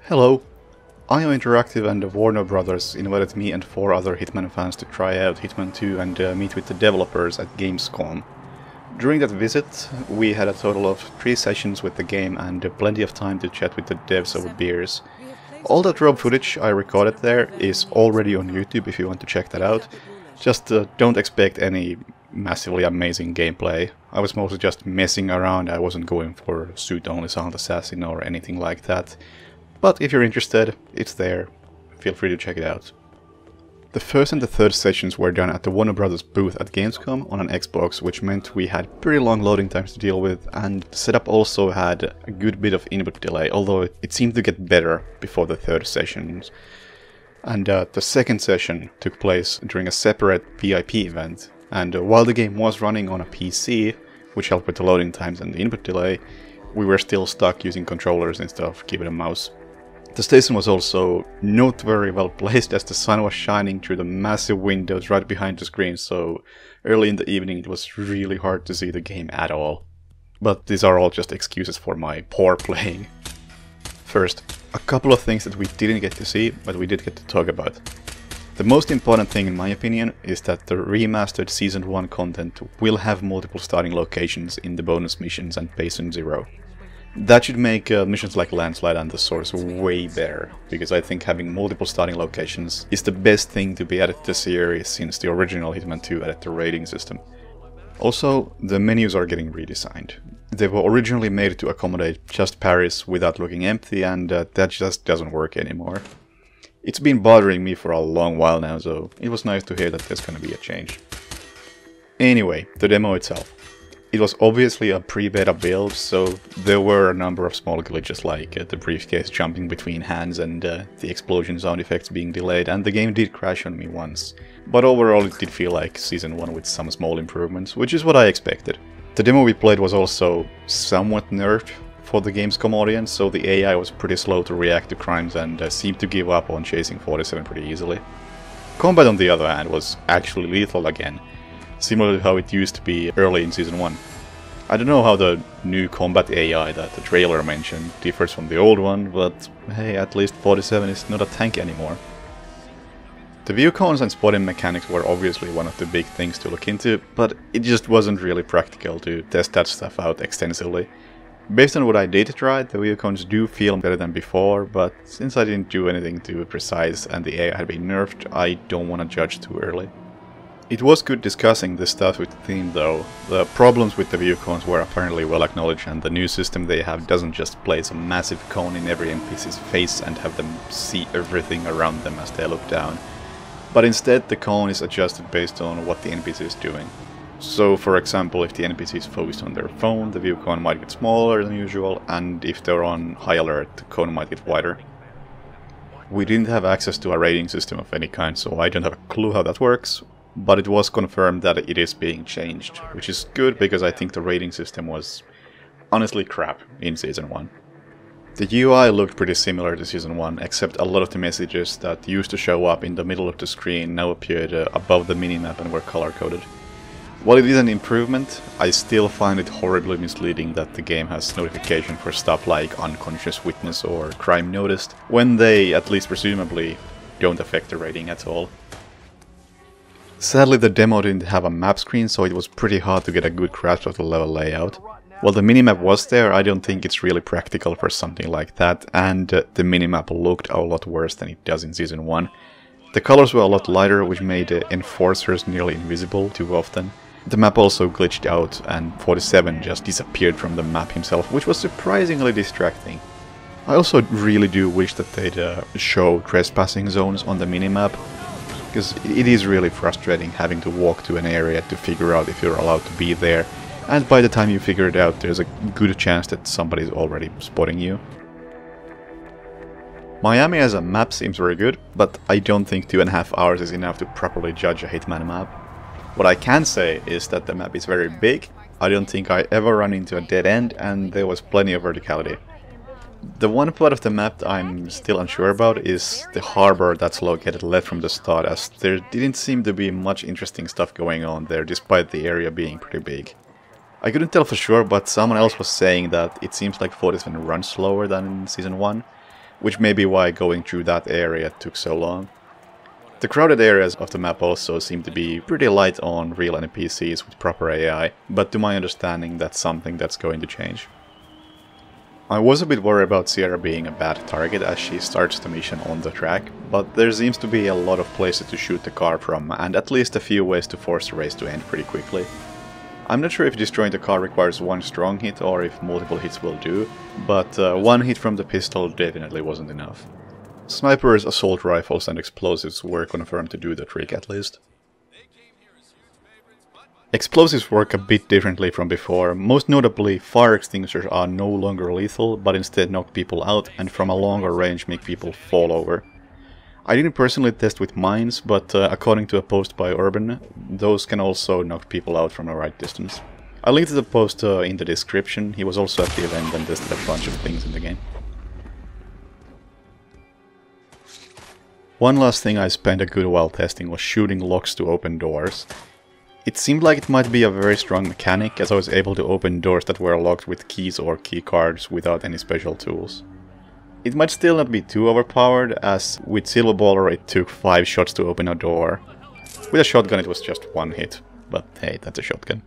Hello, IO Interactive and Warner Brothers invited me and 4 other Hitman fans to try out Hitman 2 and meet with the developers at Gamescom. During that visit, we had a total of 3 sessions with the game and plenty of time to chat with the devs over beers. All that raw footage I recorded there is already on YouTube if you want to check that out. Just don't expect any massively amazing gameplay. I was mostly just messing around, I wasn't going for suit-only Silent Assassin or anything like that. But if you're interested, it's there. Feel free to check it out. The first and the third sessions were done at the Warner Brothers booth at Gamescom on an Xbox, which meant we had pretty long loading times to deal with, and the setup also had a good bit of input delay, although it seemed to get better before the third sessions. And the second session took place during a separate VIP event, and while the game was running on a PC, which helped with the loading times and the input delay, we were still stuck using controllers instead of keyboard and mouse. The station was also not very well placed as the sun was shining through the massive windows right behind the screen, so early in the evening it was really hard to see the game at all. But these are all just excuses for my poor playing. First, a couple of things that we didn't get to see, but we did get to talk about. The most important thing in my opinion is that the remastered Season 1 content will have multiple starting locations in the bonus missions and Patient Zero. That should make missions like Landslide and the Source way better, because I think having multiple starting locations is the best thing to be added to the series since the original Hitman 2 added the rating system. Also, the menus are getting redesigned. They were originally made to accommodate just Paris without looking empty, and that just doesn't work anymore. It's been bothering me for a long while now, so it was nice to hear that there's gonna be a change. Anyway, the demo itself. It was obviously a pre-beta build, so there were a number of small glitches like the briefcase jumping between hands and the explosion sound effects being delayed, and the game did crash on me once. But overall it did feel like Season 1 with some small improvements, which is what I expected. The demo we played was also somewhat nerfed for the Gamescom audience, so the AI was pretty slow to react to crimes and seemed to give up on chasing 47 pretty easily. Combat on the other hand was actually lethal again, similar to how it used to be early in Season 1. I don't know how the new combat AI that the trailer mentioned differs from the old one, but hey, at least 47 is not a tank anymore. The view cones and spotting mechanics were obviously one of the big things to look into, but it just wasn't really practical to test that stuff out extensively. Based on what I did try, the view cones do feel better than before, but since I didn't do anything too precise and the AI had been nerfed, I don't want to judge too early. It was good discussing this stuff with the team though. The problems with the view cones were apparently well acknowledged, and the new system they have doesn't just place a massive cone in every NPC's face and have them see everything around them as they look down. But instead the cone is adjusted based on what the NPC is doing. So for example, if the NPC is focused on their phone, the view cone might get smaller than usual, and if they're on high alert, the cone might get wider. We didn't have access to a rating system of any kind, so I don't have a clue how that works. But it was confirmed that it is being changed, which is good because I think the rating system was honestly crap in Season 1. The UI looked pretty similar to Season 1, except a lot of the messages that used to show up in the middle of the screen now appeared above the minimap and were color-coded. While it is an improvement, I still find it horribly misleading that the game has notification for stuff like unconscious witness or crime noticed, when they, at least presumably, don't affect the rating at all. Sadly, the demo didn't have a map screen, so it was pretty hard to get a good grasp of the level layout. While the minimap was there, I don't think it's really practical for something like that, and the minimap looked a lot worse than it does in Season 1. The colors were a lot lighter, which made the enforcers nearly invisible too often. The map also glitched out, and 47 just disappeared from the map himself, which was surprisingly distracting. I also really do wish that they'd show trespassing zones on the minimap, because it is really frustrating having to walk to an area to figure out if you're allowed to be there, and by the time you figure it out there's a good chance that somebody's already spotting you. Miami as a map seems very good, but I don't think 2.5 hours is enough to properly judge a Hitman map. What I can say is that the map is very big, I don't think I ever run into a dead end, and there was plenty of verticality. The one part of the map I'm still unsure about is the harbor that's located left from the start, as there didn't seem to be much interesting stuff going on there despite the area being pretty big. I couldn't tell for sure, but someone else was saying that it seems like 47 runs slower than in Season 1, which may be why going through that area took so long. The crowded areas of the map also seem to be pretty light on real NPCs with proper AI, but to my understanding that's something that's going to change. I was a bit worried about Sierra being a bad target as she starts the mission on the track, but there seems to be a lot of places to shoot the car from and at least a few ways to force the race to end pretty quickly. I'm not sure if destroying the car requires one strong hit or if multiple hits will do, but one hit from the pistol definitely wasn't enough. Snipers, assault rifles and explosives were confirmed to do the trick at least. Explosives work a bit differently from before. Most notably, fire extinguishers are no longer lethal, but instead knock people out and from a longer range make people fall over. I didn't personally test with mines, but according to a post by Urben, those can also knock people out from a right distance. I linked the post in the description. He was also at the event and tested a bunch of things in the game. One last thing I spent a good while testing was shooting locks to open doors. It seemed like it might be a very strong mechanic, as I was able to open doors that were locked with keys or keycards without any special tools. It might still not be too overpowered, as with Silver Baller it took 5 shots to open a door. With a shotgun it was just 1 hit, but hey, that's a shotgun.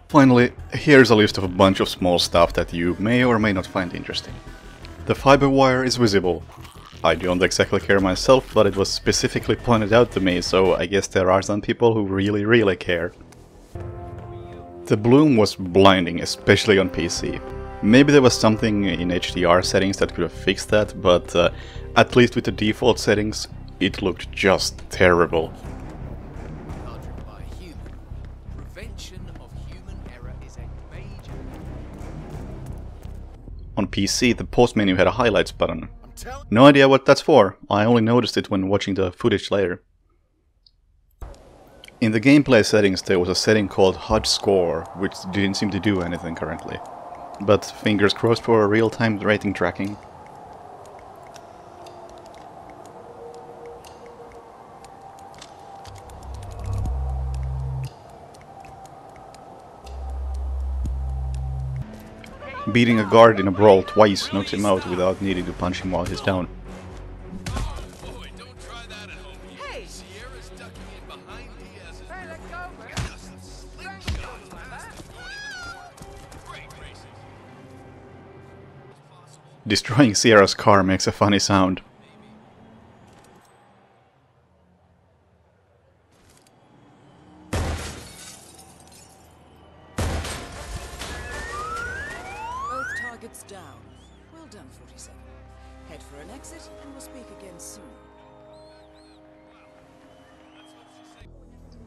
Finally, here's a list of a bunch of small stuff that you may or may not find interesting. The fiber wire is visible. I don't exactly care myself, but it was specifically pointed out to me, so I guess there are some people who really care. The bloom was blinding, especially on PC. Maybe there was something in HDR settings that could have fixed that, but at least with the default settings, it looked just terrible. On PC, the pause menu had a highlights button. No idea what that's for, I only noticed it when watching the footage later. In the gameplay settings there was a setting called HUD score, which didn't seem to do anything currently. But fingers crossed for real-time rating tracking. Beating a guard in a brawl twice knocks him out without needing to punch him while he's down. Destroying Sierra's car makes a funny sound. Targets down. Well done, 47. Head for an exit and we'll speak again soon.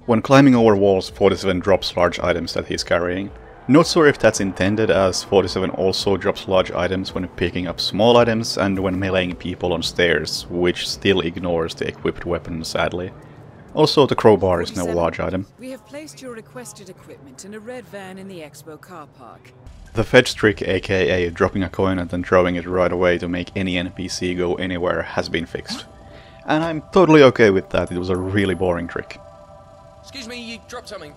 When climbing over walls, 47 drops large items that he's carrying. Not sure if that's intended, as 47 also drops large items when picking up small items and when meleeing people on stairs, which still ignores the equipped weapon, sadly. Also, the crowbar is no large item. We have placed your requested equipment in a red van in the expo car park. The fetch trick, aka dropping a coin and then throwing it right away to make any NPC go anywhere, has been fixed. And I'm totally okay with that, it was a really boring trick. Excuse me, you dropped something.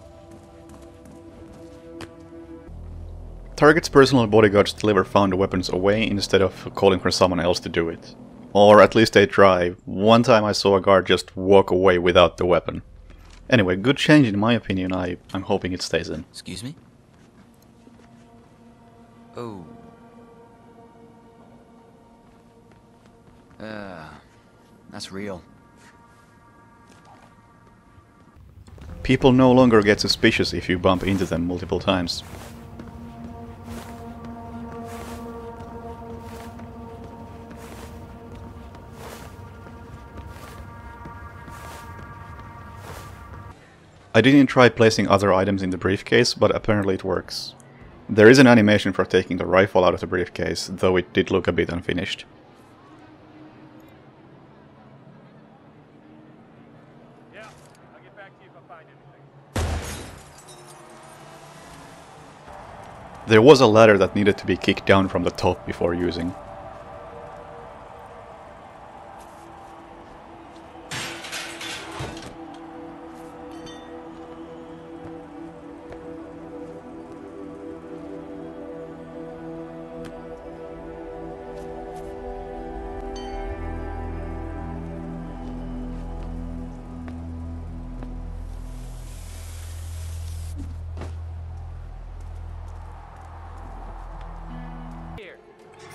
Target's personal bodyguards deliver found weapons away instead of calling for someone else to do it. Or at least they try. One time I saw a guard just walk away without the weapon. Anyway, good change in my opinion, I'm hoping it stays in. Excuse me? Oh. That's real. People no longer get suspicious if you bump into them multiple times. I didn't try placing other items in the briefcase, but apparently it works. There is an animation for taking the rifle out of the briefcase, though it did look a bit unfinished. Yeah, I'll get back to you if I find anything. There was a ladder that needed to be kicked down from the top before using.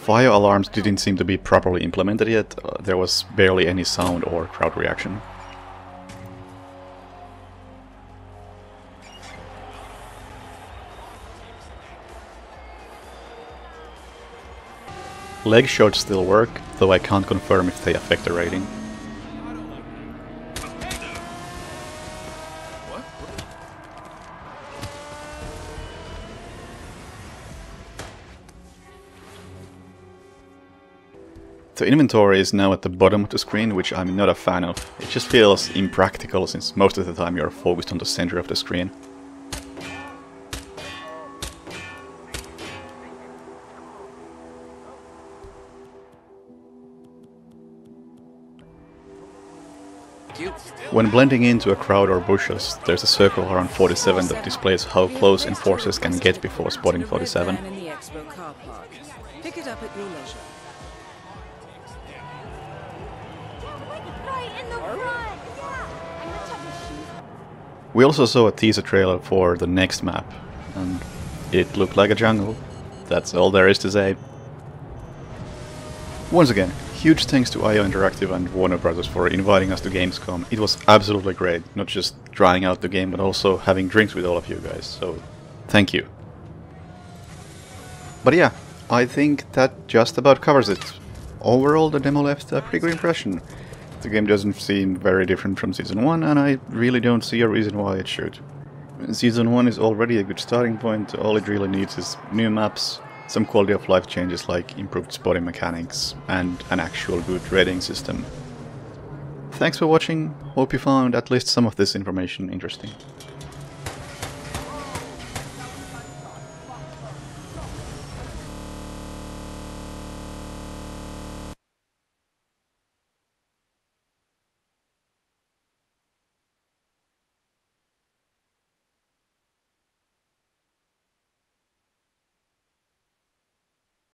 Fire alarms didn't seem to be properly implemented yet. There was barely any sound or crowd reaction. Leg shots still work, though I can't confirm if they affect the rating. The inventory is now at the bottom of the screen, which I'm not a fan of. It just feels impractical since most of the time you're focused on the center of the screen. When blending into a crowd or bushes, there's a circle around 47 that displays how close enforcers can get before spotting 47. In the expo car park. Pick it up at your leisure. We also saw a teaser trailer for the next map, and it looked like a jungle. That's all there is to say. Once again, huge thanks to IO Interactive and Warner Brothers for inviting us to Gamescom. It was absolutely great, not just trying out the game, but also having drinks with all of you guys, so thank you. But yeah, I think that just about covers it. Overall, the demo left a pretty good impression. The game doesn't seem very different from Season 1, and I really don't see a reason why it should. Season 1 is already a good starting point. All it really needs is new maps, some quality of life changes like improved spotting mechanics, and an actual good rating system. Thanks for watching, hope you found at least some of this information interesting.